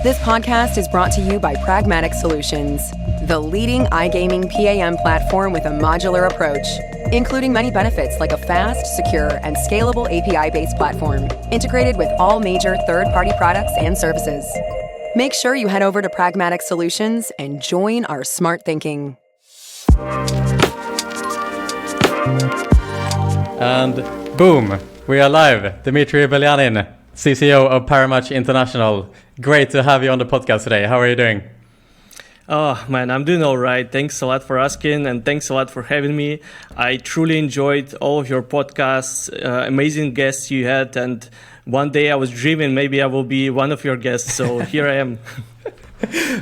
This podcast is brought to you by Pragmatic Solutions, the leading iGaming PAM platform with a modular approach, including many benefits like a fast, secure, and scalable API-based platform, integrated with all major third-party products and services. Make sure you head over to Pragmatic Solutions and join our smart thinking. And boom, we are live. Dmitry Belianin, CCO of Parimatch International. Great to have you on the podcast today. How are you doing? Oh man, I'm doing all right. Thanks a lot for asking, and thanks a lot for having me. I truly enjoyed all of your podcasts, amazing guests you had, and one day I was dreaming maybe I will be one of your guests, so here I am.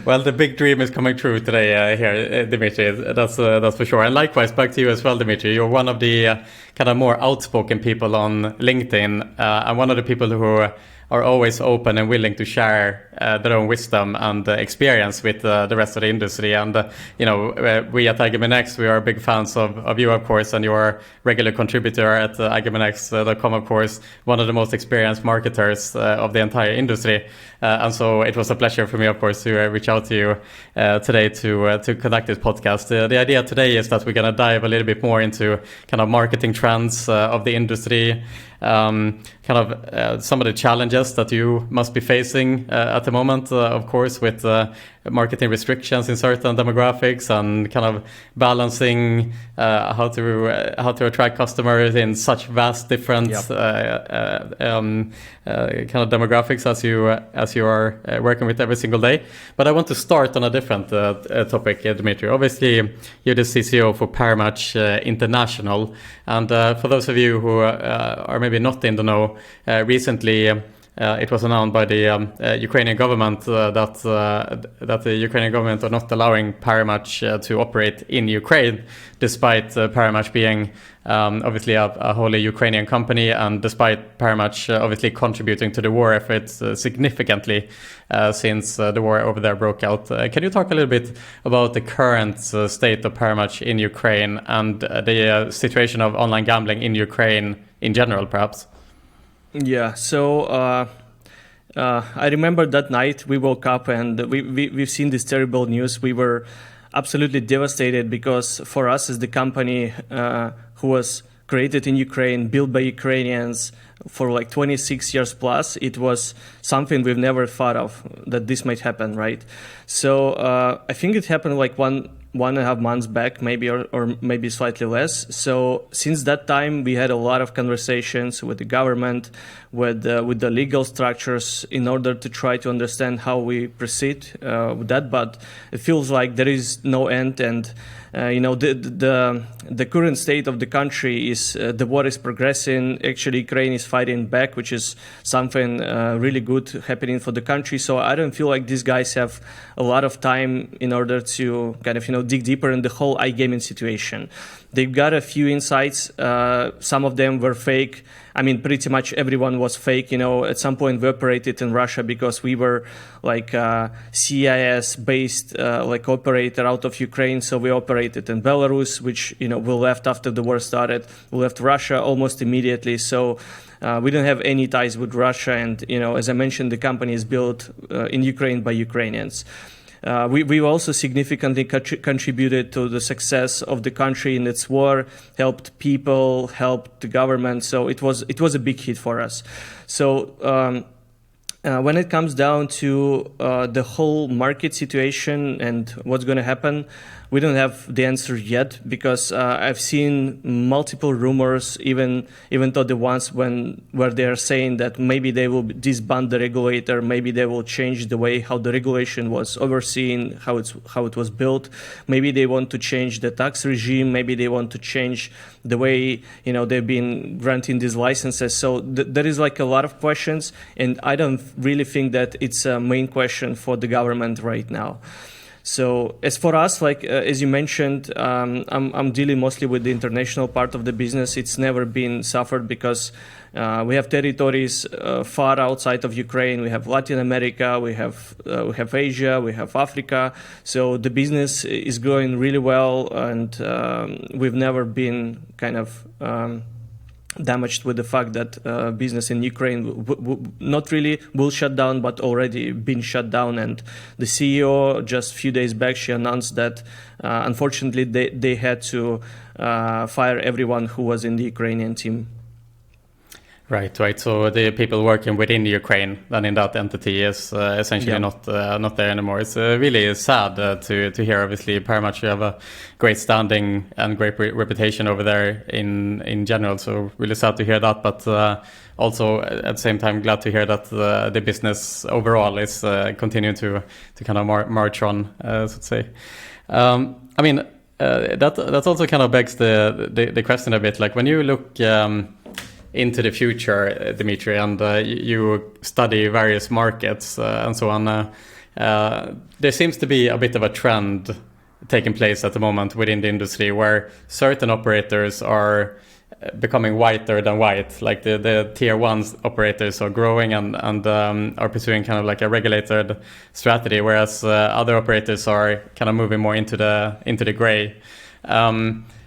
Well, the big dream is coming true today here, Dmitry. That's for sure. And likewise, back to you as well, Dmitry. You're one of the kind of more outspoken people on LinkedIn, and one of the people who are always open and willing to share their own wisdom and experience with the rest of the industry. And, we at iGaming, we are big fans of you, of course, and you're a regular contributor at iGaming.com, of course, one of the most experienced marketers of the entire industry. And so it was a pleasure for me, of course, to reach out to you today to conduct this podcast. The idea today is that we're going to dive a little bit more into kind of marketing trends of the industry, some of the challenges that you must be facing at the moment, of course, with marketing restrictions in certain demographics, and kind of balancing how to attract customers in such vast different kind of demographics as you are working with every single day. But I want to start on a different topic, Dmitry. Obviously, you're the CCO for Parimatch International, and for those of you who are maybe not in the know, recently it was announced by the Ukrainian government that the Ukrainian government are not allowing Parimatch to operate in Ukraine, despite Parimatch being obviously a wholly Ukrainian company, and despite Parimatch obviously contributing to the war efforts significantly since the war over there broke out. Can you talk a little bit about the current state of Parimatch in Ukraine and the situation of online gambling in Ukraine in general, perhaps? Yeah, so I remember that night we woke up and we've seen this terrible news. We were absolutely devastated because for us as the company who was created in Ukraine, built by Ukrainians for like 26 years plus, it was something we've never thought of that this might happen, right? So I think it happened like one and a half months back, maybe, or maybe slightly less. So since that time, we had a lot of conversations with the government, with the legal structures in order to try to understand how we proceed with that. But it feels like there is no end, and the current state of the country is the war is progressing. Actually, Ukraine is fighting back, which is something really good happening for the country. So I don't feel like these guys have a lot of time in order to kind of dig deeper in the whole iGaming situation. They've got a few insights. Some of them were fake. I mean, pretty much everyone was fake. At some point we operated in Russia because we were like CIS-based operator out of Ukraine. So we operated in Belarus, which, we left after the war started. We left Russia almost immediately. So we don't have any ties with Russia. And, as I mentioned, the company is built in Ukraine by Ukrainians. We also significantly contributed to the success of the country in its war, helped people, helped the government. So it was a big hit for us. So when it comes down to the whole market situation and what's going to happen, we don't have the answer yet, because I've seen multiple rumors, even though the ones where they are saying that maybe they will disband the regulator, maybe they will change the way how the regulation was overseen, how it was built. Maybe they want to change the tax regime. Maybe they want to change the way they've been granting these licenses. So there is like a lot of questions, and I don't really think that it's a main question for the government right now. So as for us, as you mentioned, I'm dealing mostly with the international part of the business. It's never been suffered because we have territories far outside of Ukraine. We have Latin America, we have Asia, we have Africa. So the business is growing really well, and we've never been kind of damaged with the fact that business in Ukraine not really will shut down, but already been shut down. And the CEO just a few days back, she announced that unfortunately they had to fire everyone who was in the Ukrainian team. Right. So the people working within Ukraine, then in that entity, is essentially not there anymore. It's really sad to hear. Obviously, Parimatch, you have a great standing and great reputation over there in general. So really sad to hear that. But also at the same time, glad to hear that the business overall is continuing to kind of march on, so to say. I mean, that also kind of begs the question a bit. Like when you look into the future, Dmitry, and you study various markets and so on, there seems to be a bit of a trend taking place at the moment within the industry where certain operators are becoming whiter than white. Like the tier one operators are growing and are pursuing kind of like a regulated strategy, whereas other operators are kind of moving more into the gray.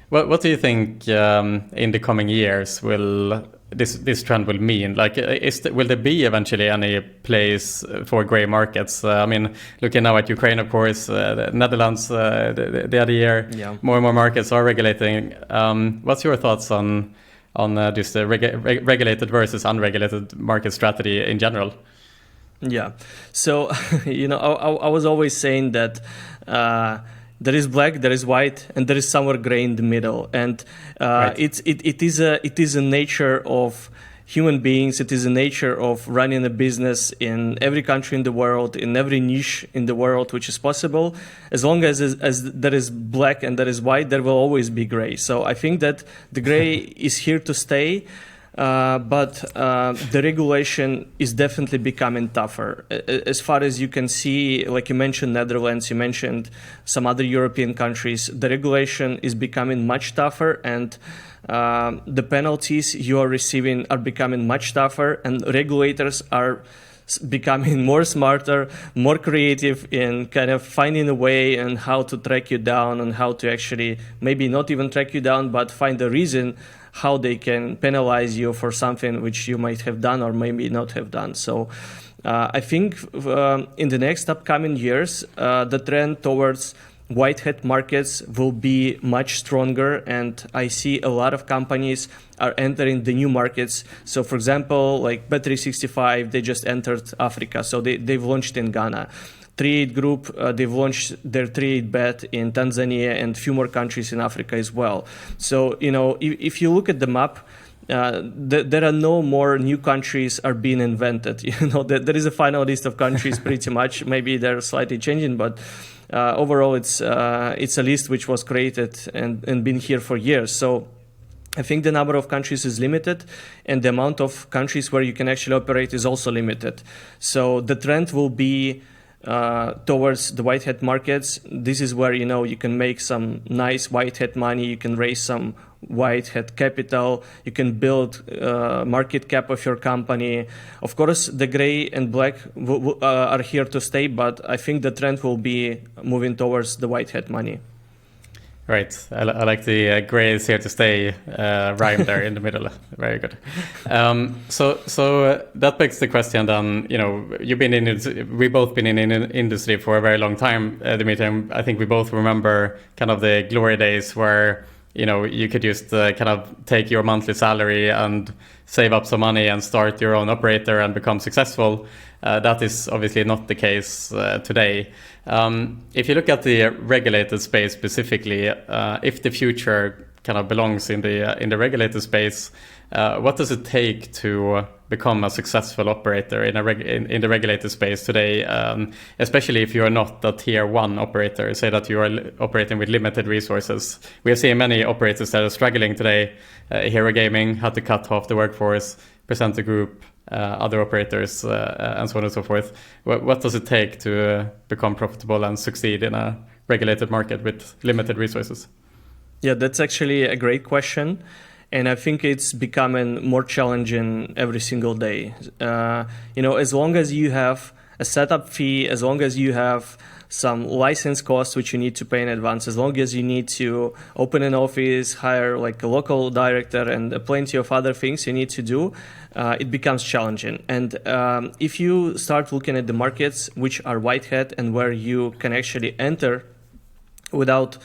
What do you think in the coming years will this trend will mean? Like, will there be eventually any place for grey markets? I mean, looking now at Ukraine, of course, the Netherlands, the other year, more and more markets are regulating. What's your thoughts on just the regulated versus unregulated market strategy in general? Yeah, so I was always saying that there is black, there is white, and there is somewhere gray in the middle, and right. it is a nature of human beings. It is a nature of running a business in every country in the world, in every niche in the world which is possible. As long as there is black and there is white, there will always be gray. So I think that the gray is here to stay. But the regulation is definitely becoming tougher. As far as you can see, like you mentioned Netherlands, you mentioned some other European countries, the regulation is becoming much tougher, and the penalties you are receiving are becoming much tougher, and regulators are becoming more smarter, more creative in kind of finding a way and how to track you down and how to actually maybe not even track you down, but find a reason how they can penalize you for something which you might have done or maybe not have done. So I think in the next upcoming years, the trend towards white hat markets will be much stronger, and I see a lot of companies are entering the new markets. So for example, like Bet365, they just entered Africa, so they've launched in Ghana. 38 Group, they've launched their 38 Bet in Tanzania and a few more countries in Africa as well. So, if you look at the map, there are no more new countries are being invented. There is a final list of countries pretty much. Maybe they're slightly changing, but overall it's a list which was created and been here for years. So I think the number of countries is limited, and the amount of countries where you can actually operate is also limited. So the trend will be towards the white hat markets. This is where you can make some nice white hat money, you can raise some white hat capital, you can build market cap of your company. Of course, the gray and black are here to stay, but I think the trend will be moving towards the white hat money. Right. I like the gray is here to stay rhyme there in the middle. Very good. So that begs the question then, we've both been in industry for a very long time, Dmitry, and I think we both remember kind of the glory days where, you could just kind of take your monthly salary and save up some money and start your own operator and become successful. That is obviously not the case today. If you look at the regulated space specifically, if the future kind of belongs in the regulated space, what does it take to become a successful operator in the regulated space today, especially if you are not a tier one operator, say that you are operating with limited resources? We are seeing many operators that are struggling today. Hero Gaming had to cut half the workforce, Presenter Group, other operators, and so on and so forth. What does it take to become profitable and succeed in a regulated market with limited resources? Yeah, that's actually a great question. And I think it's becoming more challenging every single day. As long as you have a setup fee, as long as you have some license costs which you need to pay in advance, as long as you need to open an office, hire like a local director, and plenty of other things you need to do, it becomes challenging. And if you start looking at the markets which are white hat and where you can actually enter without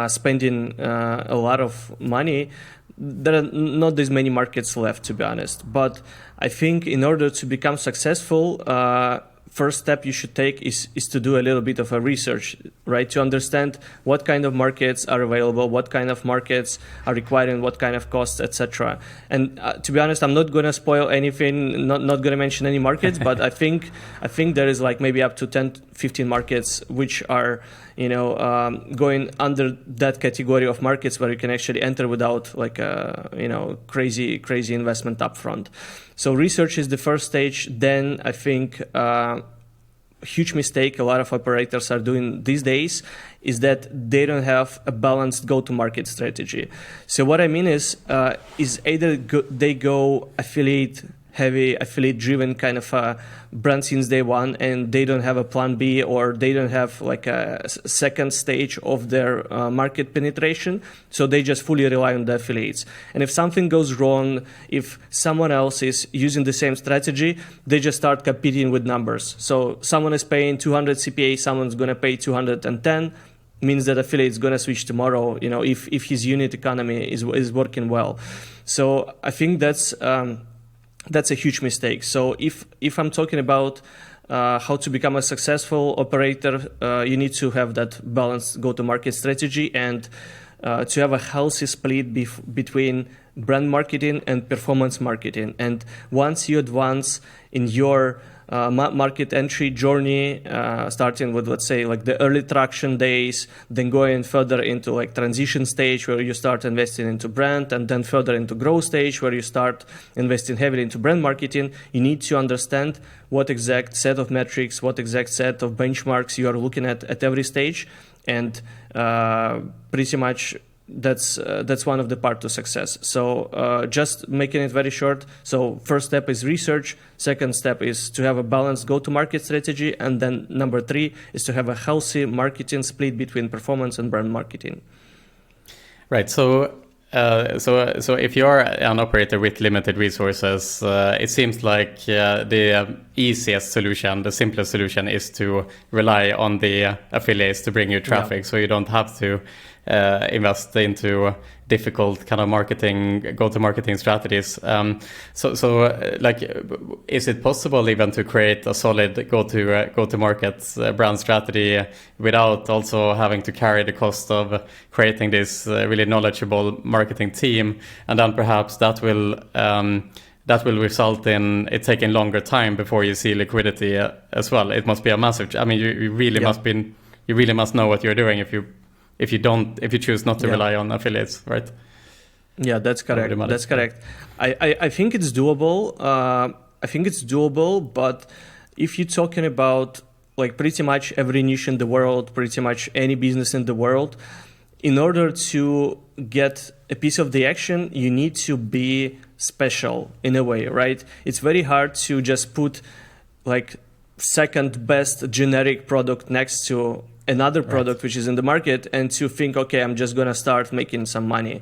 spending a lot of money, there are not as many markets left, to be honest. But I think in order to become successful, first step you should take is to do a little bit of a research, right? To understand what kind of markets are available, what kind of markets are requiring what kind of costs, etc. And to be honest, I'm not going to spoil anything, not going to mention any markets, but I think there is like maybe up to 10, 15 markets which are, going under that category of markets where you can actually enter without like a, crazy investment upfront. So research is the first stage. Then I think a huge mistake a lot of operators are doing these days is that they don't have a balanced go-to-market strategy. So what I mean is either they go heavy affiliate driven kind of brand since day one, and they don't have a plan B, or they don't have like a second stage of their market penetration. So they just fully rely on the affiliates. And if something goes wrong, if someone else is using the same strategy, they just start competing with numbers. So someone is paying 200 CPA, someone's going to pay 210, means that affiliate is going to switch tomorrow, if his unit economy is working well. So I think that's a huge mistake. So if I'm talking about how to become a successful operator, you need to have that balanced go-to-market strategy and to have a healthy split between brand marketing and performance marketing. And once you advance in your market entry journey, starting with, let's say, like the early traction days, then going further into like transition stage where you start investing into brand, and then further into growth stage where you start investing heavily into brand marketing, you need to understand what exact set of metrics, what exact set of benchmarks you are looking at every stage. And pretty much that's one of the part to success. So just making it very short. So first step is research. Second step is to have a balanced go-to-market strategy. And then number 3 is to have a healthy marketing split between performance and brand marketing. Right. So if you're an operator with limited resources, it seems like the easiest solution, the simplest solution, is to rely on the affiliates to bring you traffic. Yeah. So you don't have to invest into difficult kind of go-to-marketing strategies. Is it possible even to create a solid go-to-market brand strategy without also having to carry the cost of creating this really knowledgeable marketing team, and then perhaps that will result in it taking longer time before you see liquidity as well? It must be a massive. I mean, you really must know what you're doing if you choose not to rely on affiliates, right? Yeah, that's correct. That's correct. I think it's doable. But if you're talking about like pretty much every niche in the world, pretty much any business in the world, in order to get a piece of the action, you need to be special in a way, right? It's very hard to just put like second best generic product next to another product which is in the market and to think, okay, I'm just going to start making some money.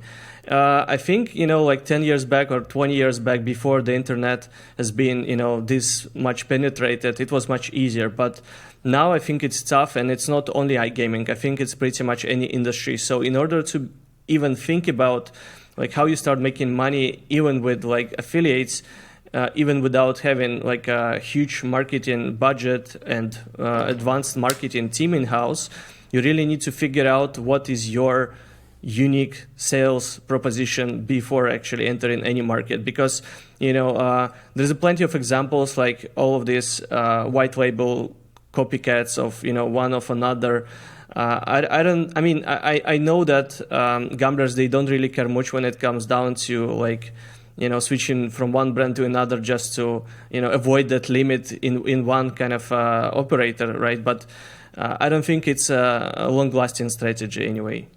I think, like 10 years back or 20 years back, before the internet has been, this much penetrated, it was much easier. But now I think it's tough, and it's not only iGaming. I think it's pretty much any industry. So in order to even think about like how you start making money, even with like affiliates, even without having like a huge marketing budget and advanced marketing team in-house, you really need to figure out what is your unique sales proposition before actually entering any market. Because, there's plenty of examples like all of these white label copycats of, one of another. I know that gamblers, they don't really care much when it comes down to like, switching from one brand to another just to, avoid that limit in one kind of operator, right? But I don't think it's a long-lasting strategy anyway.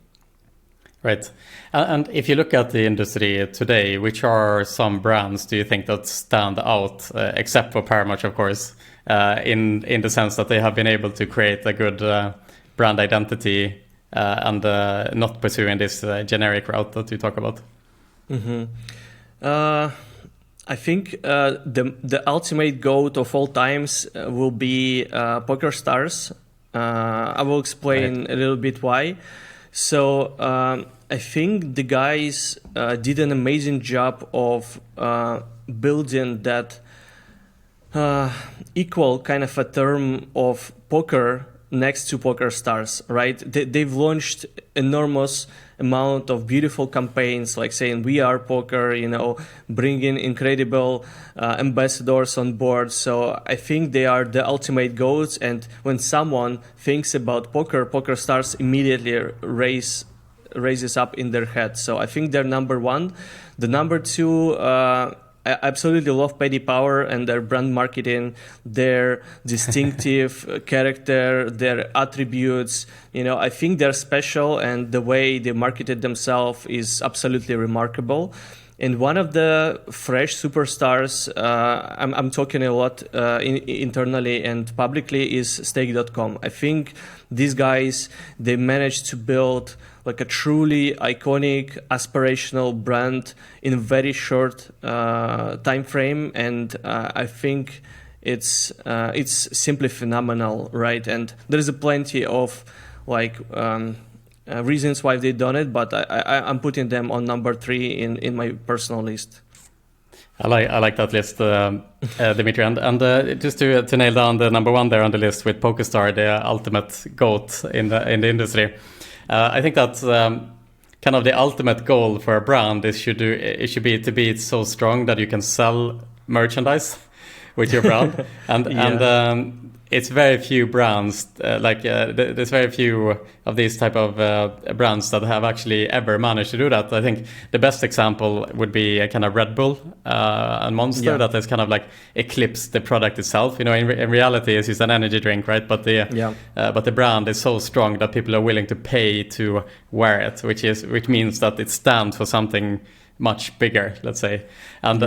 Right. And if you look at the industry today, which are some brands do you think that stand out, except for Parimatch, of course, in the sense that they have been able to create a good brand identity and not pursuing this generic route that you talk about? I think the ultimate GOAT of all times will be PokerStars. I will explain a little bit why. So I think the guys did an amazing job of building that equal kind of a term of poker next to PokerStars, right? They've launched enormous amount of beautiful campaigns, like saying "We are poker," bringing incredible ambassadors on board. So I think they are the ultimate goats. And when someone thinks about poker, PokerStars immediately raises up in their head. So I think they're number one. The number two, I absolutely love Paddy Power and their brand marketing, their distinctive character, their attributes. I think they're special, and the way they marketed themselves is absolutely remarkable. And one of the fresh superstars, I'm talking a lot internally and publicly, is Stake.com. I think these guys, they managed to build like a truly iconic, aspirational brand in a very short time frame, and I think it's simply phenomenal, right? And there is a plenty of reasons why they've done it, but I'm putting them on number 3 in my personal list. I like that list, Dmitry. And just to nail down the number 1 there on the list with PokerStar, the ultimate GOAT in the industry. I think that's kind of the ultimate goal for a brand. It should be to be so strong that you can sell merchandise with your brand. And it's very few brands there's very few of these type of brands that have actually ever managed to do that. I think the best example would be a kind of Red Bull and Monster that has kind of like eclipsed the product itself. In reality, it's just an energy drink, right? But the brand is so strong that people are willing to pay to wear it, which means that it stands for something much bigger, let's say. And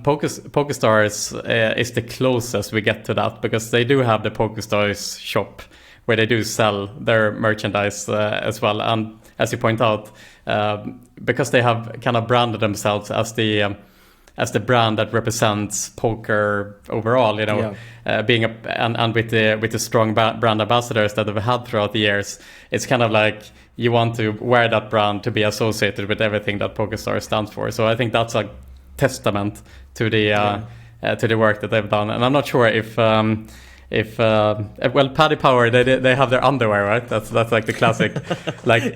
PokerStars is the closest we get to that, because they do have the PokerStars shop where they do sell their merchandise as well. And as you point out, because they have kind of branded themselves as the brand that represents poker overall, being and with the strong brand ambassadors that they've had throughout the years, it's kind of like you want to wear that brand to be associated with everything that PokerStars stands for. So I think that's a testament to the work that they've done. And I'm not sure if Paddy Power, they have their underwear, right? That's like the classic, that's like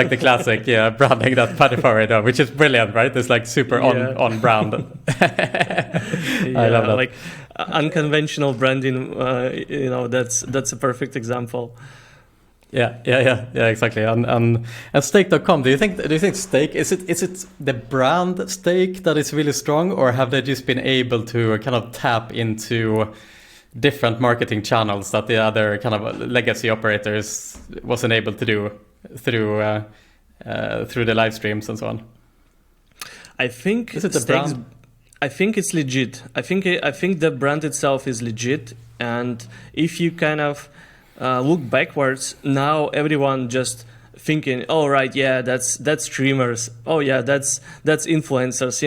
the classic branding that Paddy Power does, which is brilliant, right? It's like super on brand. I love that. Like unconventional branding. That's a perfect example. Yeah, exactly. And Stake.com, do you think Stake, is it the brand Stake that is really strong, or have they just been able to kind of tap into different marketing channels that the other kind of legacy operators wasn't able to do through the live streams and so on? I think is it the brand? I think it's legit. I think the brand itself is legit, and if you kind of look backwards, now everyone just thinking, oh right, yeah, that's streamers. Oh yeah, that's influencers.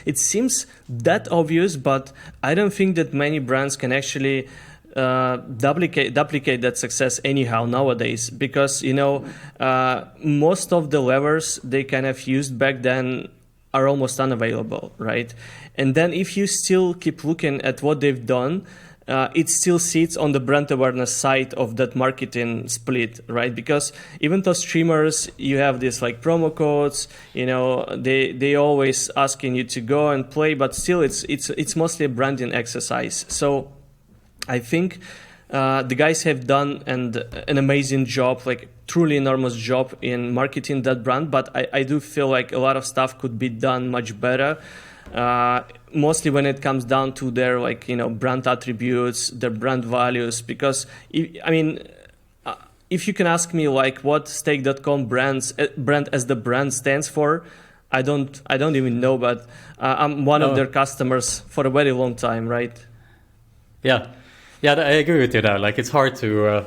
It seems that obvious, but I don't think that many brands can actually duplicate that success anyhow nowadays, because most of the levers they kind of used back then are almost unavailable, right? And then if you still keep looking at what they've done, it still sits on the brand awareness side of that marketing split, right? Because even though streamers, you have this like promo codes, they always asking you to go and play, but still it's mostly a branding exercise. So I think the guys have done an amazing job, like truly enormous job in marketing that brand. But I do feel like a lot of stuff could be done much better. Mostly when it comes down to their brand attributes, their brand values. Because if you can ask me what Stake.com brand as the brand stands for, I don't even know. But I'm one of their customers for a very long time, right? Yeah. Yeah, I agree with you there. Like it's hard to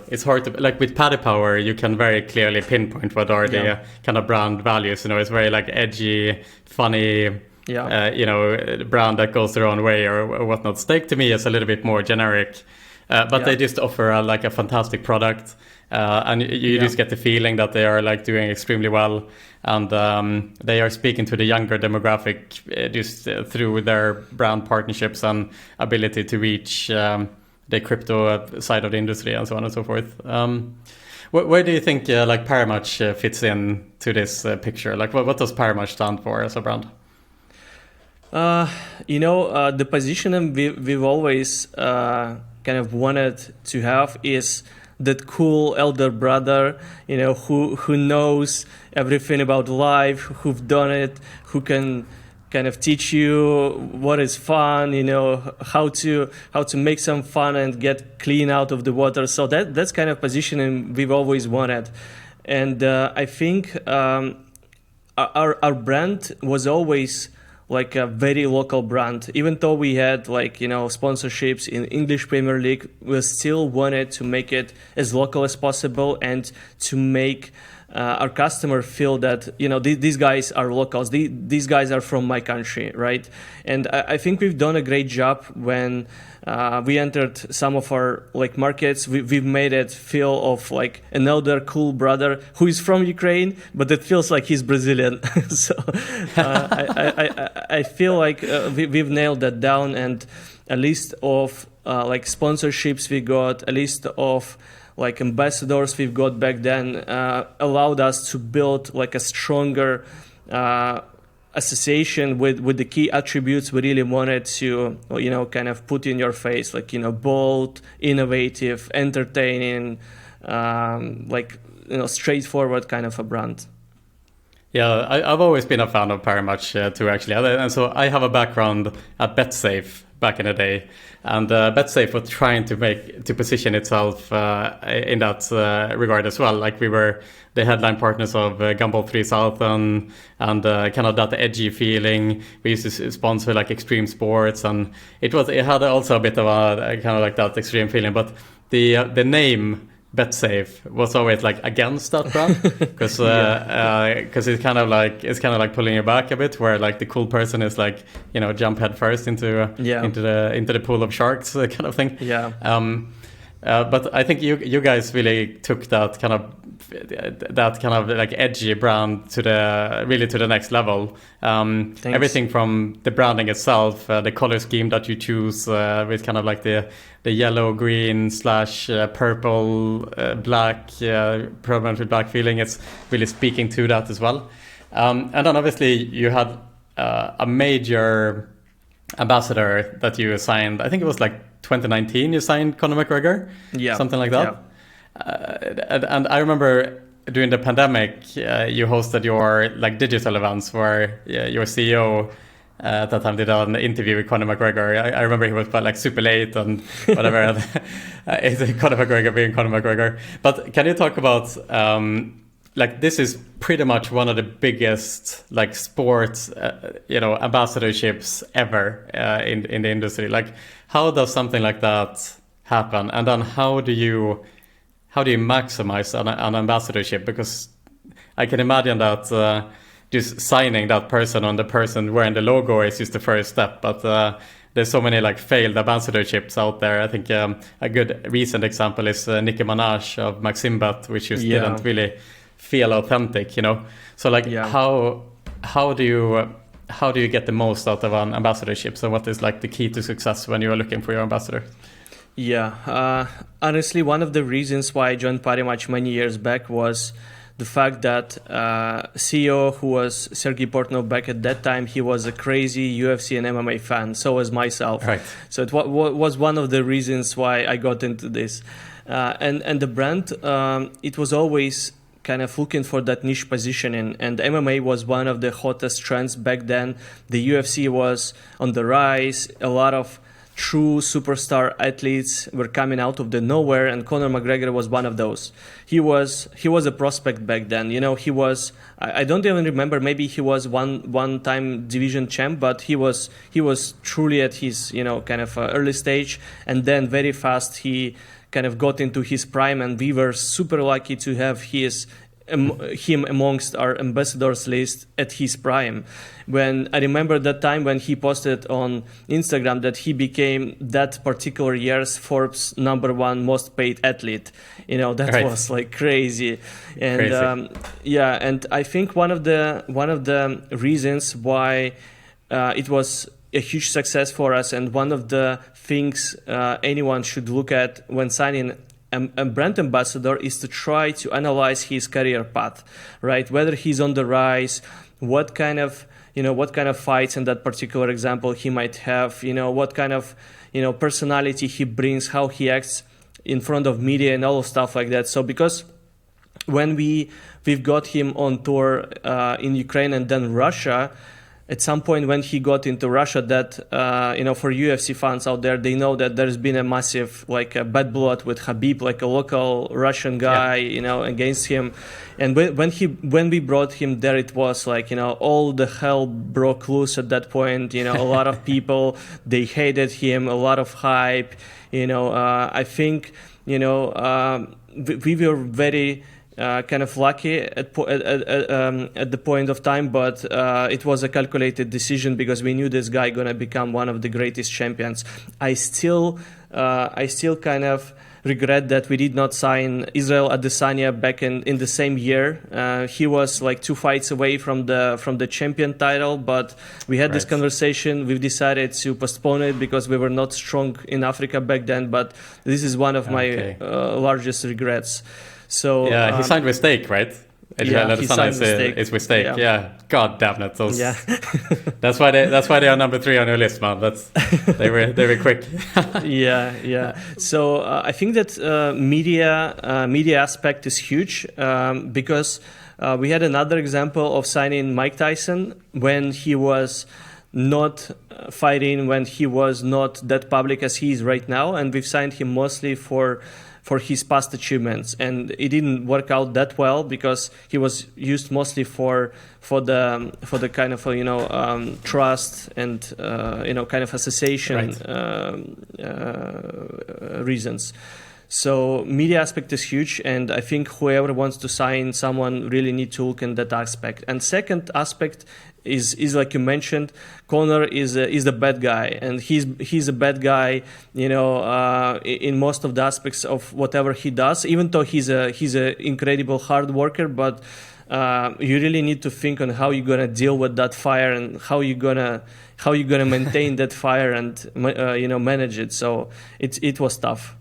like with Paddy Power, you can very clearly pinpoint what are the kind of brand values. You know, it's very like edgy, funny. You know, brand that goes their own way or whatnot. Steak to me is a little bit more generic, but they just offer like a fantastic product, and you just get the feeling that they are like doing extremely well, and they are speaking to the younger demographic just through their brand partnerships and ability to reach the crypto side of the industry and so on and so forth. Where do you think like Parimatch fits in to this picture? Like what does Parimatch stand for as a brand? The position we've always kind of wanted to have is that cool elder brother, you know, who knows everything about life, who've done it, who can kind of teach you what is fun, you know, how to make some fun and get clean out of the water. So that's kind of positioning we've always wanted, and I think our brand was always like a very local brand. Even though we had like, you know, sponsorships in English Premier League, we still wanted to make it as local as possible and to make our customer feel that, you know, these guys are locals. These guys are from my country, right? And I think we've done a great job when we entered some of our like markets. We've made it feel of like an elder cool brother who is from Ukraine, but it feels like he's Brazilian. So I feel like we've nailed that down, and a list of like sponsorships we got, a list of like ambassadors we've got back then allowed us to build like a stronger association with the key attributes we really wanted to, you know, kind of put in your face, like, you know, bold, innovative, entertaining, like, you know, straightforward kind of a brand. Yeah, I've always been a fan of Parimatch too, actually. And so I have a background at BetSafe back in the day. And BetSafe was trying to position itself in that regard as well. Like we were the headline partners of Gumball 3000 and kind of that edgy feeling. We used to sponsor like extreme sports, and it had also a bit of a kind of like that extreme feeling. But the name BetSafe was always like against that brand because it's kind of like pulling you back a bit, where like the cool person is like, you know, jump head first into the pool of sharks kind of thing. But I think you guys really took that kind of like edgy brand to the next level. Everything from the branding itself, the color scheme that you choose with kind of like the yellow, green / purple, black, predominant with black feeling. It's really speaking to that as well. And then obviously you had a major ambassador that you signed. I think it was like 2019 you signed Conor McGregor, something like that. And I remember during the pandemic you hosted your like digital events where your CEO at that time did an interview with Conor McGregor. I remember he was like super late and whatever. And Conor McGregor being Conor McGregor. But can you talk about like this is pretty much one of the biggest like sports ambassadorships ever in the industry. Like how does something like that happen, and then how do you maximize an ambassadorship? Because I can imagine that just signing that person on the person wearing the logo is just the first step, but there's so many like failed ambassadorships out there. I think a good recent example is Nicki Minaj of Maximbet, which just didn't really feel authentic, you know. So like how do you get the most out of an ambassadorship? So what is like the key to success when you are looking for your ambassador? Honestly, one of the reasons why I joined Parimatch many years back was the fact that CEO, who was Sergey Portnov back at that time, he was a crazy UFC and MMA fan. So was myself. Right. So it was one of the reasons why I got into this. And the brand, it was always kind of looking for that niche positioning, and MMA was one of the hottest trends back then. The UFC was on the rise. A lot of true superstar athletes were coming out of the nowhere, and Conor McGregor was one of those. He was a prospect back then. He was, I don't even remember, maybe he was one-time division champ, but he was truly at his kind of early stage, and then very fast he kind of got into his prime, and we were super lucky to have him amongst our ambassadors list at his prime. When I remember that time when he posted on Instagram that he became that particular year's Forbes #1 most paid athlete, that right. was like crazy. And crazy. And I think one of the reasons why it was a huge success for us, and one of the things anyone should look at when signing a brand ambassador, is to try to analyze his career path, right? Whether he's on the rise, what kind of fights in that particular example he might have, what kind of personality he brings, how he acts in front of media, and all of stuff like that. So because when we've got him on tour in Ukraine and then Russia, at some point when he got into Russia, that for UFC fans out there, they know that there's been a massive bad blood with Khabib, like a local Russian guy, against him. And when we brought him there, it was all the hell broke loose at that point. A lot of people, they hated him, a lot of hype. I think we were very kind of lucky at the point of time, but it was a calculated decision because we knew this guy gonna become one of the greatest champions. I still kind of regret that we did not sign Israel Adesanya back in the same year. He was like 2 fights away from the champion title, but we had this conversation. We've decided to postpone it because we were not strong in Africa back then. But this is one of my largest regrets. So he signed with Stake, right? He signed with Stake. Yeah. God damn it! Those. Yeah. that's why they are number 3 on your list, man. They were quick. Yeah. So I think that media aspect is huge because we had another example of signing Mike Tyson when he was not fighting, when he was not that public as he is right now, and we've signed him mostly for his past achievements, and it didn't work out that well because he was used mostly for the kind of trust and kind of association reasons. So media aspect is huge, and I think whoever wants to sign someone really need to look in that aspect. And second aspect is like you mentioned, Conor is the bad guy, and he's a bad guy, in most of the aspects of whatever he does. Even though he's a incredible hard worker, but you really need to think on how you're gonna deal with that fire and how you're gonna maintain that fire and manage it. So it was tough.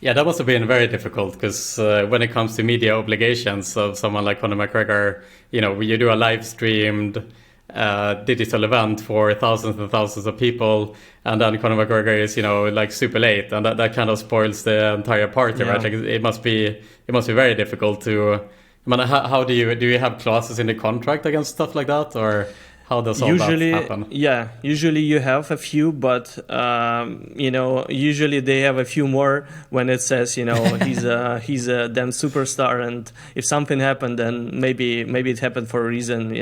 Yeah, that must have been very difficult because when it comes to media obligations of someone like Conor McGregor, you do a live streamed digital event for thousands and thousands of people, and then Conor McGregor is super late, and that kind of spoils the entire party, right? Like, it must be very difficult to. How do you have clauses in the contract against stuff like that, or how does all that happen? Yeah, usually you have a few, but usually they have a few more when it says he's a damn superstar, and if something happened, then maybe it happened for a reason.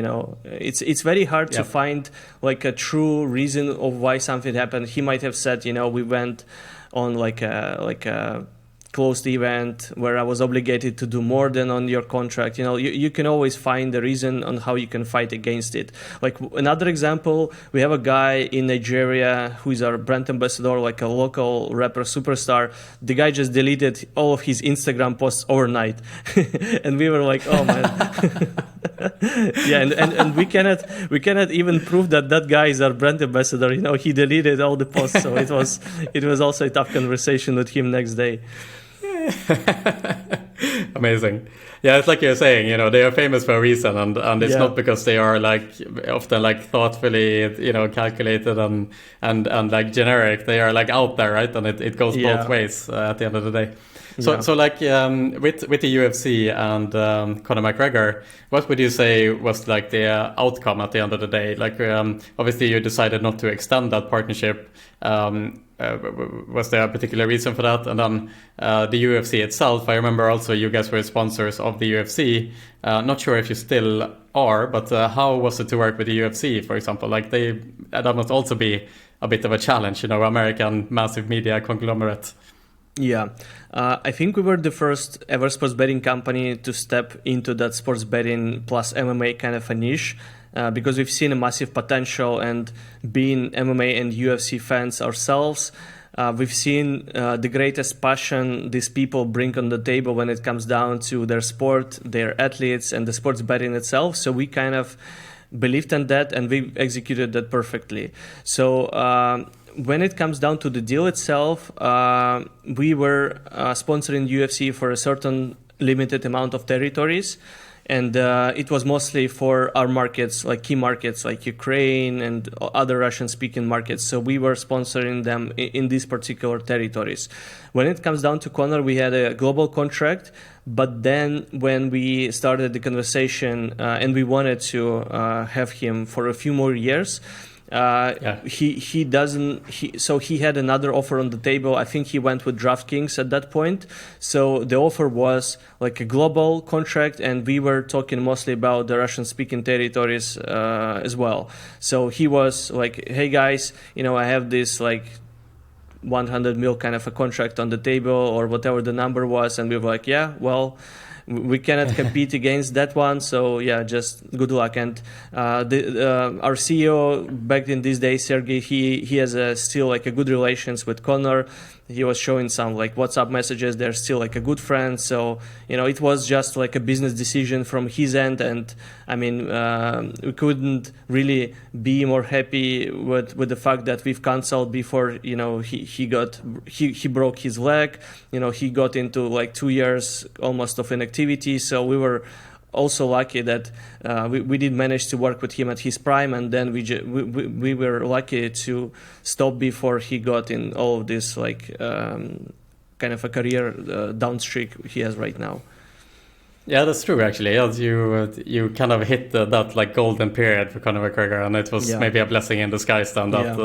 It's very hard to find like a true reason of why something happened. He might have said we went on like a closed event where I was obligated to do more than on your contract. You can always find the reason on how you can fight against it. Like another example, we have a guy in Nigeria who is our brand ambassador, like a local rapper superstar. The guy just deleted all of his Instagram posts overnight. And we were like, oh man. Yeah, and we cannot even prove that guy is our brand ambassador. He deleted all the posts, so it was also a tough conversation with him next day. Amazing. Yeah, it's like you're saying, they are famous for a reason, and it's not because they are often thoughtfully, calculated and like generic. They are out there, right? And it goes both ways at the end of the day. So like with the UFC and Conor McGregor, what would you say was like the outcome at the end of the day? Like obviously you decided not to extend that partnership. Was there a particular reason for that? And then the UFC itself, I remember also you guys were sponsors of the UFC. Not sure if you still are, but how was it to work with the UFC, for example? Like that must also be a bit of a challenge, American massive media conglomerate. Yeah, I think we were the first ever sports betting company to step into that sports betting plus MMA kind of a niche. Because we've seen a massive potential, and being MMA and UFC fans ourselves, we've seen the greatest passion these people bring on the table when it comes down to their sport, their athletes, and the sports betting itself. So we kind of believed in that, and we executed that perfectly. So when it comes down to the deal itself, we were sponsoring UFC for a certain limited amount of territories. And it was mostly for our markets, like key markets like Ukraine and other Russian-speaking markets. So we were sponsoring them in these particular territories. When it comes down to Conor, we had a global contract. But then when we started the conversation and we wanted to have him for a few more years, he had another offer on the table. I think he went with DraftKings at that point. So the offer was like a global contract, and we were talking mostly about the Russian-speaking territories as well. So he was like, "Hey guys, I have this like 100 mil kind of a contract on the table," or whatever the number was, and we were like, "Yeah, well, we cannot compete against that one, so yeah, just good luck." And our CEO back in these days, Sergey, he has still like a good relations with Conor. He was showing some like WhatsApp messages. They're still like a good friend. So, it was just like a business decision from his end. And I mean, we couldn't really be more happy with the fact that we've canceled before, he broke his leg. He got into like 2 years almost of inactivity. So we were also lucky that we did manage to work with him at his prime, and then we were lucky to stop before he got in all of this like kind of a career downstreak he has right now. Yeah, that's true actually. As you kind of hit that like golden period for Conor McGregor, and it was maybe a blessing in disguise then that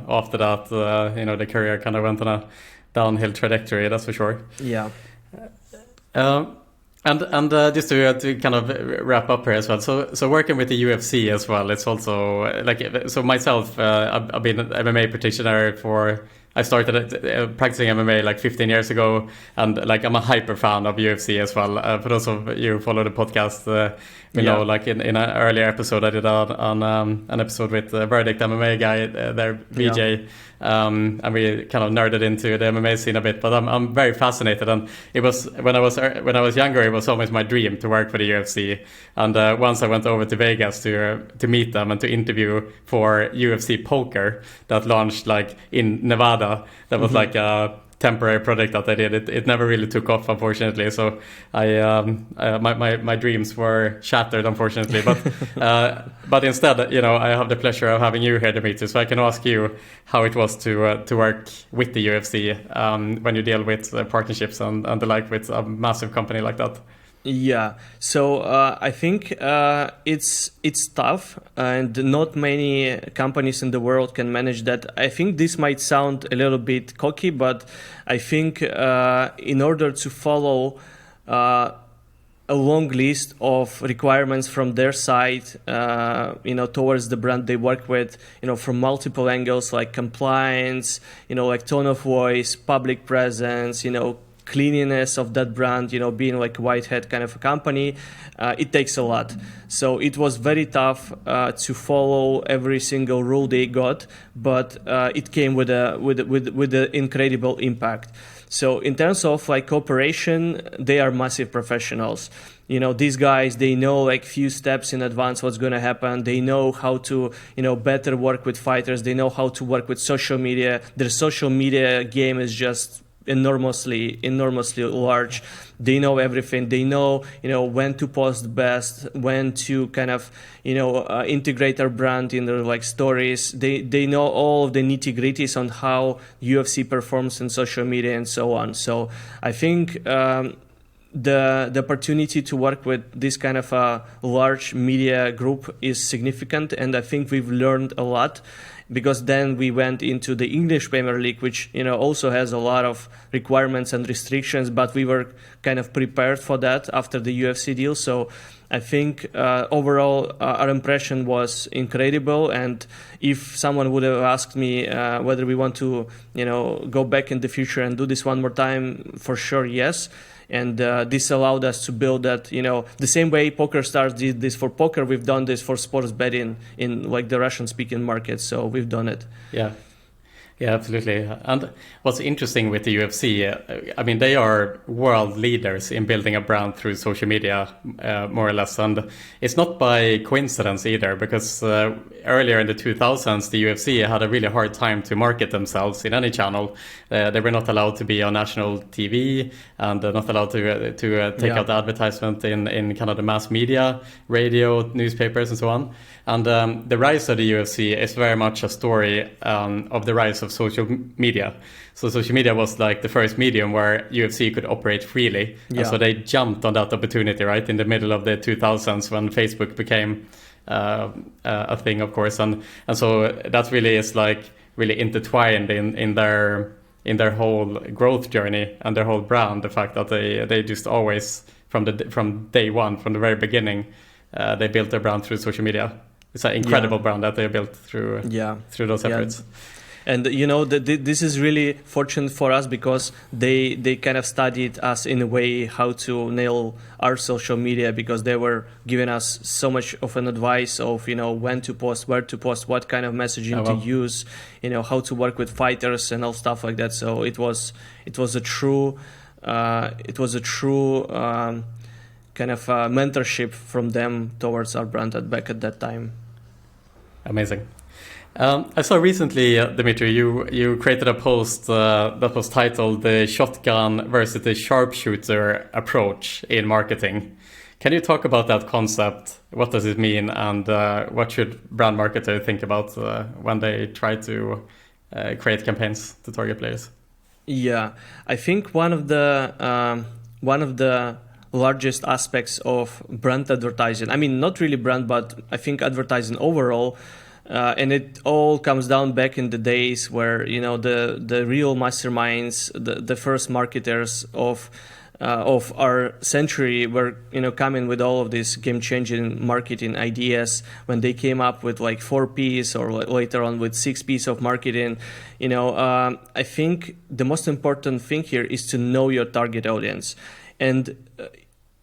after that the career kind of went on a downhill trajectory, that's for sure. Yeah. And just to kind of wrap up here as well, so working with the UFC as well, it's also like, so myself, I've been an MMA practitioner I started practicing MMA like 15 years ago, and like I'm a hyper fan of UFC as well. For those of you who follow the podcast, know like in an earlier episode I did on an episode with Verdict MMA guy, their VJ, and we kind of nerded into the MMA scene a bit. But I'm very fascinated, and it was when I was younger, it was always my dream to work for the UFC. And once I went over to Vegas to meet them and to interview for UFC Poker that launched like in Nevada. That was like a temporary project that I did. It never really took off, unfortunately. So my dreams were shattered, unfortunately. But instead, I have the pleasure of having you here, Dmitry. So I can ask you how it was to work with the UFC when you deal with partnerships and the like with a massive company like that. Yeah, so I think it's tough, and not many companies in the world can manage that. I think this might sound a little bit cocky, but I think in order to follow a long list of requirements from their side, towards the brand they work with, from multiple angles like compliance, like tone of voice, public presence, cleanliness of that brand, being like a white hat kind of a company, it takes a lot. So it was very tough to follow every single rule they got, but it came with a incredible impact. So in terms of like cooperation, they are massive professionals. These guys, they know like few steps in advance what's going to happen. They know how to, better work with fighters. They know how to work with social media. Their social media game is just enormously large. They know everything. They know, when to post best, when to kind of, integrate our brand in their like stories. They know all of the nitty-gritties on how UFC performs in social media and so on. So I think the opportunity to work with this kind of a large media group is significant, and I think we've learned a lot, because then we went into the English Premier League, which also has a lot of requirements and restrictions, but we were kind of prepared for that after the UFC deal. So I think overall our impression was incredible, and if someone would have asked me whether we want to go back in the future and do this one more time, for sure yes. And this allowed us to build that, the same way Poker Stars did this for poker, we've done this for sports betting in like the Russian-speaking market. So we've done it. Yeah, absolutely. And what's interesting with the UFC, I mean, they are world leaders in building a brand through social media, more or less. And it's not by coincidence either, because earlier in the 2000s, the UFC had a really hard time to market themselves in any channel. They were not allowed to be on national TV, and not allowed to take out the advertisement in kind of the mass media, radio, newspapers, and so on. And the rise of the UFC is very much a story of the rise of social media. So social media was like the first medium where UFC could operate freely. Yeah. And so they jumped on that opportunity, right, in the middle of the 2000s when Facebook became a thing, of course. And so that really is like really intertwined in their whole growth journey and their whole brand. The fact that they just always, from day one, from the very beginning, they built their brand through social media. It's an incredible brand that they built through those efforts. And this is really fortunate for us, because they kind of studied us in a way how to nail our social media, because they were giving us so much of an advice of when to post, where to post, what kind of messaging to use, how to work with fighters and all stuff like that. So it was a true kind of mentorship from them towards our brand back at that time. Amazing. I saw recently, Dmitry, you created a post that was titled "The Shotgun versus the Sharpshooter Approach in Marketing." Can you talk about that concept? What does it mean, and what should brand marketers think about when they try to create campaigns to target players? Yeah, I think one of the largest aspects of brand advertising, I mean, not really brand, but I think advertising overall, and it all comes down back in the days where the real masterminds, the first marketers of our century were coming with all of these game-changing marketing ideas, when they came up with like 4 Ps or later on with 6 Ps of marketing. I think the most important thing here is to know your target audience. And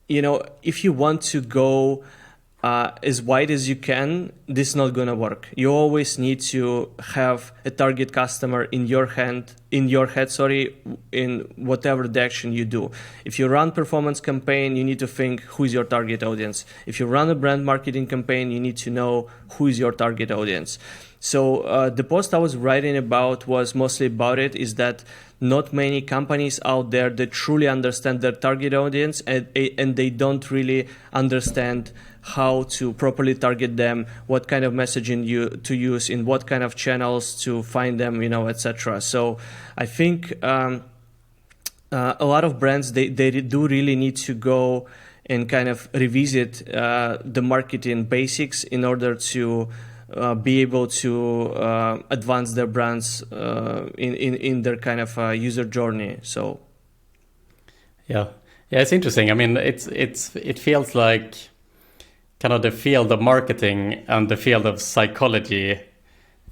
if you want to go as wide as you can, this is not going to work. You always need to have a target customer in your head, in whatever direction you do. If you run performance campaign, you need to think who is your target audience. If you run a brand marketing campaign, you need to know who is your target audience. So the post I was writing about was mostly about it, is that not many companies out there that truly understand their target audience, and they don't really understand how to properly target them, what kind of messaging to use, in what kind of channels to find them, etc. So I think a lot of brands, they do really need to go and kind of revisit the marketing basics in order to be able to advance their brands in their kind of user journey. So yeah, it's interesting. I mean, it feels like kind of the field of marketing and the field of psychology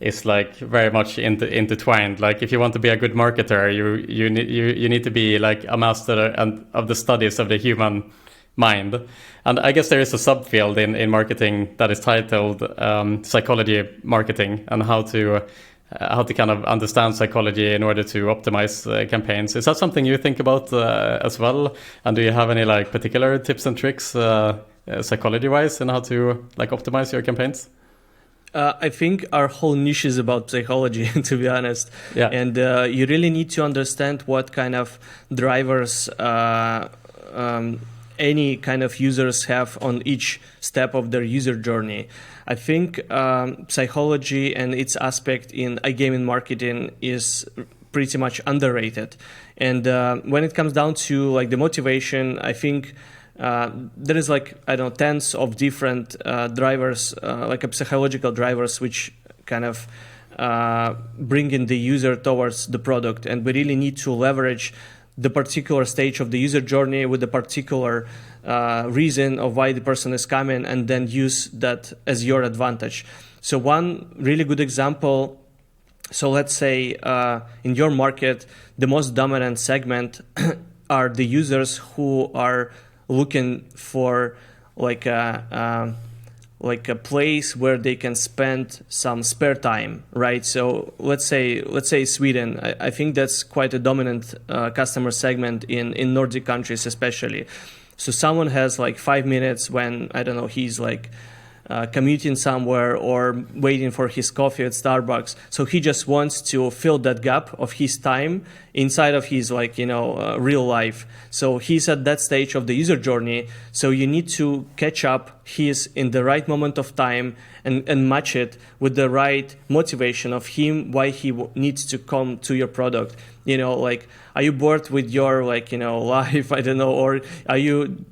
is like very much intertwined. Like if you want to be a good marketer, you need to be like a master of the studies of the human mind. And I guess there is a subfield in marketing that is titled psychology marketing, and how to kind of understand psychology in order to optimize campaigns. Is that something you think about as well? And do you have any like particular tips and tricks psychology wise in how to like optimize your campaigns? I think our whole niche is about psychology, to be honest. Yeah. And you really need to understand what kind of drivers any kind of users have on each step of their user journey. I think psychology and its aspect in iGaming marketing is pretty much underrated. And when it comes down to like the motivation, I think there is like, I don't know, tens of different drivers, like a psychological drivers, which kind of bring in the user towards the product. And we really need to leverage the particular stage of the user journey with the particular reason of why the person is coming, and then use that as your advantage. So one really good example, so let's say in your market, the most dominant segment are the users who are looking for like a place where they can spend some spare time, right? So let's say Sweden. I think that's quite a dominant customer segment in Nordic countries especially. So someone has like 5 minutes when, I don't know, he's like commuting somewhere or waiting for his coffee at Starbucks. So he just wants to fill that gap of his time inside of his real life. So he's at that stage of the user journey. So you need to catch up. He's in the right moment of time and match it with the right motivation of him, why he needs to come to your product. Like, are you bored with your life? I don't know. Or are you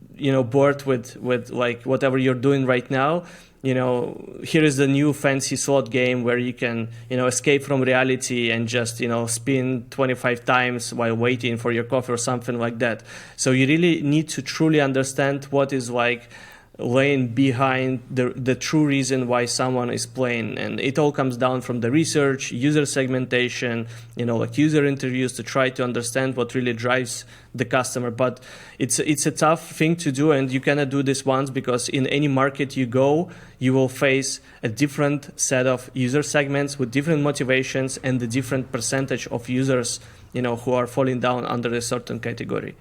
bored with like whatever you're doing right now? Here is the new fancy slot game where you can, escape from reality and just, spin 25 times while waiting for your coffee or something like that. So you really need to truly understand what is like laying behind the true reason why someone is playing. And it all comes down from the research, user segmentation, like user interviews to try to understand what really drives the customer. But it's a tough thing to do, and you cannot do this once, because in any market you go, you will face a different set of user segments with different motivations and the different percentage of users, who are falling down under a certain category.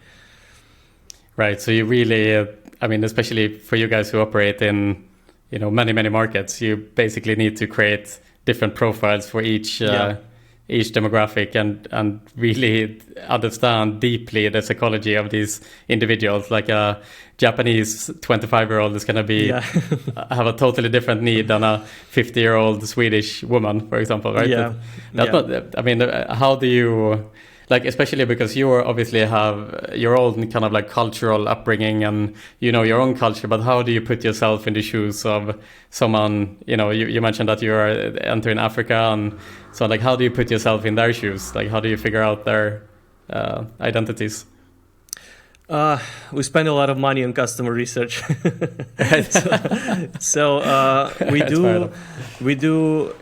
Right. So you really, especially for you guys who operate in, many markets, you basically need to create different profiles for each demographic and really understand deeply the psychology of these individuals. Like a Japanese 25-year-old is going to be have a totally different need than a 50-year-old Swedish woman, for example, right? Yeah. How do you... Like, especially because you obviously have your own kind of like cultural upbringing and your own culture, but how do you put yourself in the shoes of someone, you mentioned that you're entering Africa, and so like how do you put yourself in their shoes? Like how do you figure out their identities? We spend a lot of money on customer research. so we do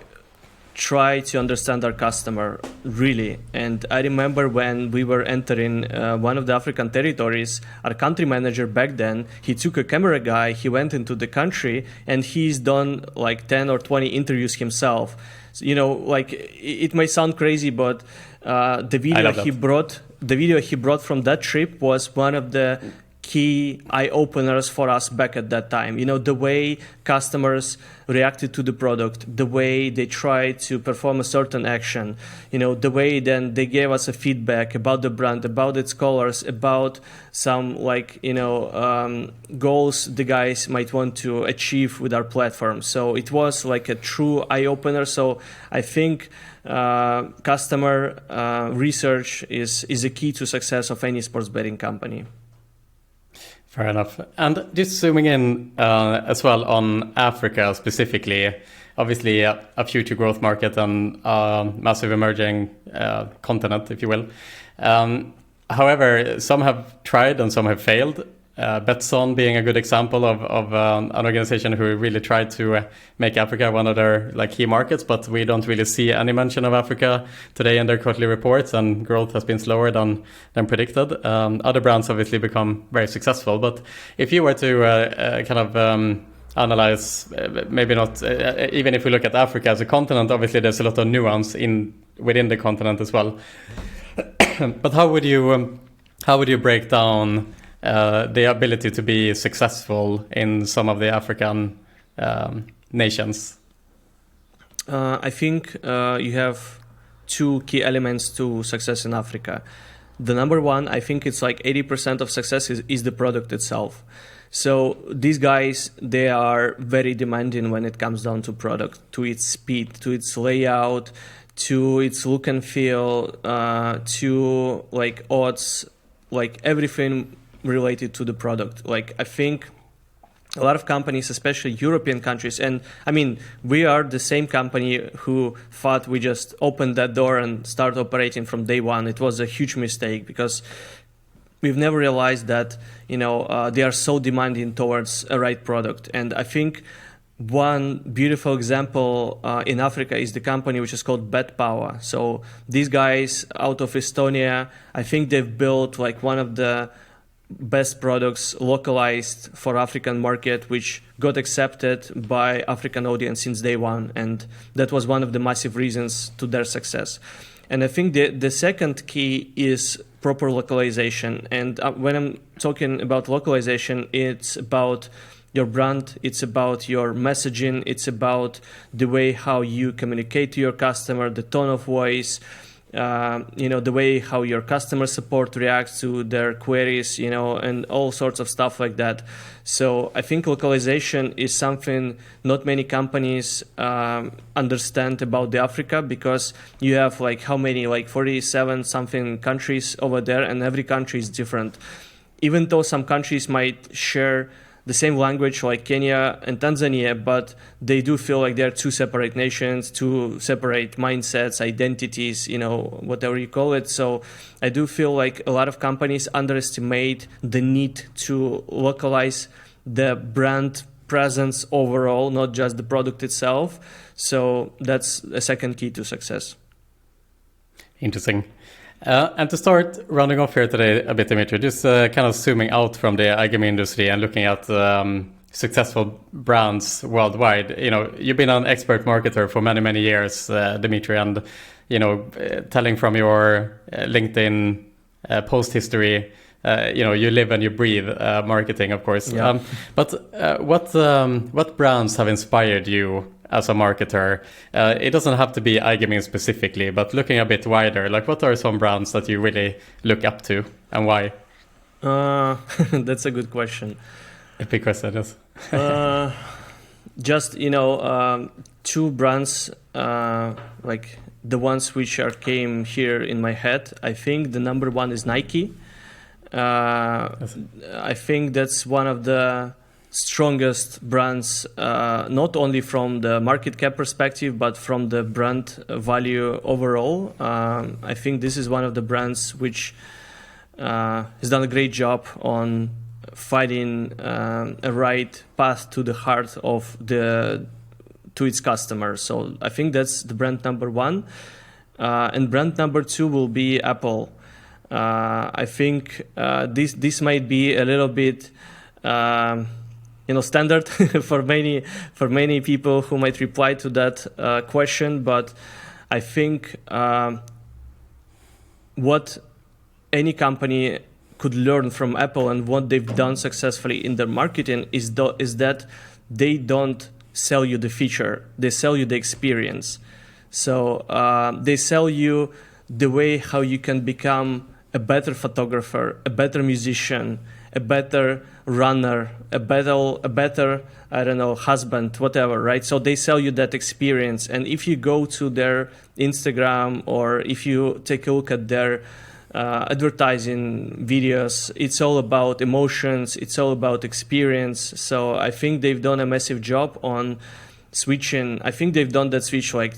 try to understand our customer, really. And I remember when we were entering one of the African territories, our country manager back then, he took a camera guy, he went into the country, and he's done like 10 or 20 interviews himself. So, like it may sound crazy, but the video he brought from that trip was one of the key eye-openers for us back at that time. The way customers reacted to the product, the way they tried to perform a certain action, the way then they gave us a feedback about the brand, about its colors, about some goals the guys might want to achieve with our platform. So it was like a true eye-opener. So I think customer research is a key to success of any sports betting company. Fair enough. And just zooming in as well on Africa specifically, obviously a future growth market and massive emerging continent, if you will. However, some have tried and some have failed. Betson being a good example of an organization who really tried to make Africa one of their key markets, but we don't really see any mention of Africa today in their quarterly reports, and growth has been slower than predicted. Other brands obviously become very successful, but if you were to analyze, maybe not, even if we look at Africa as a continent, obviously there's a lot of nuance within the continent as well. But how would you break down the ability to be successful in some of the African nations? I think you have two key elements to success in Africa. The number one, I think it's like 80% of success is the product itself. So these guys, they are very demanding when it comes down to product, to its speed, to its layout, to its look and feel, to like odds, like everything related to the product. Like I think a lot of companies, especially European countries, and I mean, we are the same company who thought we just opened that door and start operating from day one. It was a huge mistake because we've never realized that, they are so demanding towards a right product. And I think one beautiful example in Africa is the company which is called BetPower. So these guys out of Estonia, I think they've built like one of the best products localized for African market, which got accepted by African audience since day one. And that was one of the massive reasons to their success. And I think the second key is proper localization. And when I'm talking about localization, it's about your brand, it's about your messaging, it's about the way how you communicate to your customer, the tone of voice, the way how your customer support reacts to their queries, and all sorts of stuff like that. So I think localization is something not many companies understand about the Africa, because you have like how many, like 47 something countries over there, and every country is different. Even though some countries might share the same language like Kenya and Tanzania, but they do feel like they're two separate nations, two separate mindsets, identities, whatever you call it. So I do feel like a lot of companies underestimate the need to localize the brand presence overall, not just the product itself. So that's a second key to success. Interesting. And to start rounding off here today a bit, Dmitry, just kind of zooming out from the iGaming industry and looking at successful brands worldwide. You've been an expert marketer for many, many years, Dmitry, and, telling from your LinkedIn post history, you live and you breathe marketing, of course. Yeah. But what brands have inspired you as a marketer? It doesn't have to be iGaming specifically, but looking a bit wider, like what are some brands that you really look up to and why? That's a good question. A big question, yes. Just, two brands, like the ones which came here in my head. I think the number one is Nike. Yes. I think that's one of the strongest brands, not only from the market cap perspective, but from the brand value overall. I think this is one of the brands which has done a great job on finding a right path to the heart of to its customers. So I think that's the brand number one. And brand number two will be Apple. I think this might be a little bit standard for many people who might reply to that question, but I think what any company could learn from Apple and what they've done successfully in their marketing is that they don't sell you the feature, they sell you the experience. So they sell you the way how you can become a better photographer, a better musician, a better runner, a better, I don't know, husband, whatever, right? So they sell you that experience. And if you go to their Instagram or if you take a look at their advertising videos, it's all about emotions, it's all about experience. So I think they've done a massive job on switching. I think they've done that switch like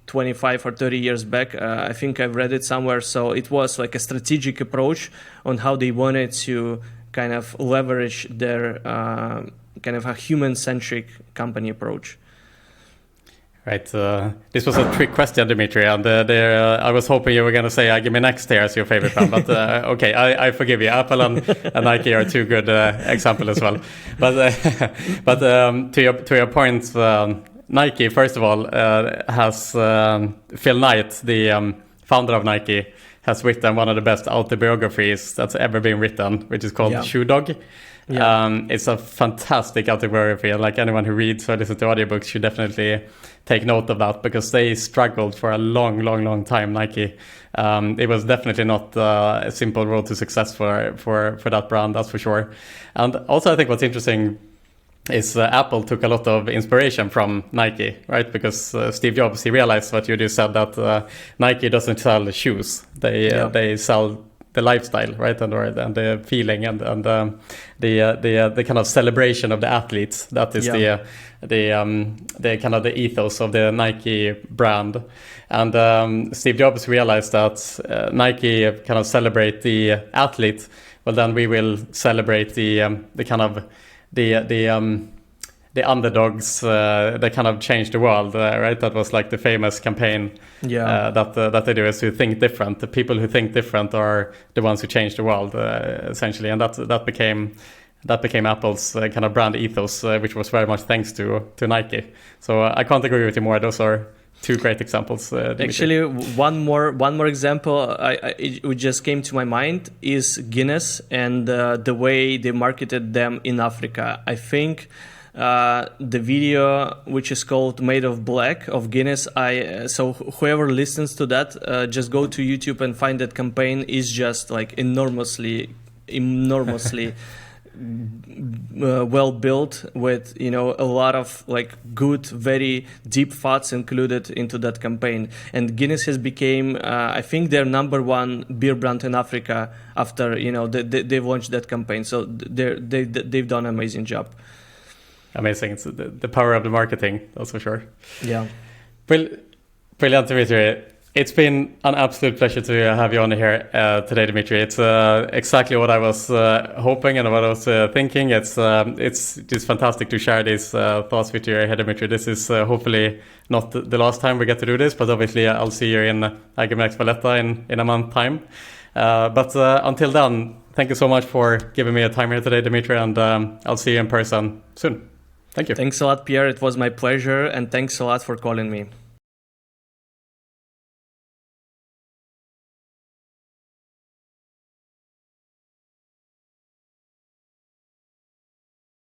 25 or 30 years back. I think I've read it somewhere. So it was like a strategic approach on how they wanted to kind of leverage their kind of a human-centric company approach. Right. This was a trick question, Dmitry, and I was hoping you were going to say iGaming Next here as your favorite brand, but okay, I forgive you. Apple and Nike are two good examples as well. But to your point, Nike, first of all, has Phil Knight, the founder of Nike, has written one of the best autobiographies that's ever been written, which is called Shoe Dog. It's a fantastic autobiography, and like anyone who reads or listens to audiobooks should definitely take note of that, because they struggled for a long time, Nike. It was definitely not a simple road to success for that brand, that's for sure. And also I think what's interesting is Apple took a lot of inspiration from Nike, right? Because Steve Jobs, he realized what you just said, that Nike doesn't sell shoes. They sell the lifestyle, right? And the feeling and the kind of celebration of the athletes. That is the kind of the ethos of the Nike brand. And Steve Jobs realized that Nike kind of celebrate the athlete. Well, then we will celebrate the kind of the underdogs that kind of changed the world, right? That was like the famous campaign that they do, is to think different. The people who think different are the ones who change the world, essentially. And that became Apple's kind of brand ethos, which was very much thanks to Nike. So I can't agree with you more. Those are two great examples. Dmitry. Actually, one more example it just came to my mind is Guinness and the way they marketed them in Africa. I think the video, which is called "Made of Black" of Guinness, so whoever listens to that, just go to YouTube and find that campaign. Is just like enormously well built, with a lot of like good, very deep thoughts included into that campaign. And Guinness has became I think their number one beer brand in Africa after they've launched that campaign. So they've done an amazing job. Amazing. It's the power of the marketing, that's for sure. Yeah. Brilliant, Dmitry. It's been an absolute pleasure to have you on here today, Dmitry. It's exactly what I was hoping and what I was thinking. It's just fantastic to share these thoughts with you here, Dmitry. This is hopefully not the last time we get to do this, but obviously I'll see you in iGaming Valletta in a month's time. But until then, thank you so much for giving me a time here today, Dmitry, and I'll see you in person soon. Thank you. Thanks a lot, Pierre. It was my pleasure, and thanks a lot for calling me.